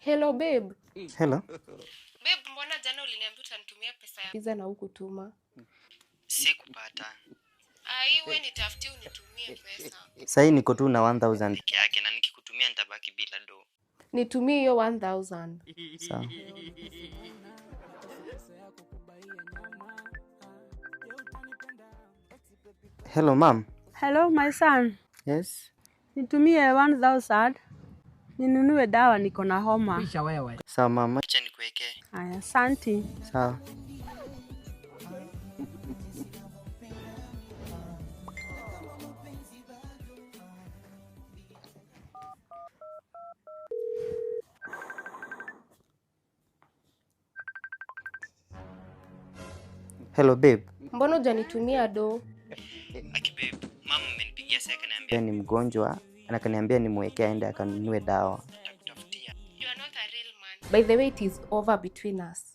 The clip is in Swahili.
Hello babe. Hello. Babe, mbona jana uliniambia utanitumia pesa ya pizza na hukutuma? Sikupata. Wewe nitafutie unitumie pesa. Sasa niko tu na 1000 peke yake na nikikutumia nitabaki bila do. Nitumie hiyo 1000. Sawa. Hello mom. Hello my son. Yes. Nitumie 1000. Ninunue dawa niko na homa. Sawa mama. Acha nikuwekee. Haya, asante. Sawa. Hello babe. Mbona hujanitumia do? Aki babe, mama amenipigia sasa akaniambia ni mgonjwa, anakaniambia nimwekee aende akanunue dawa. You are not a real man. By the way, it is over between us.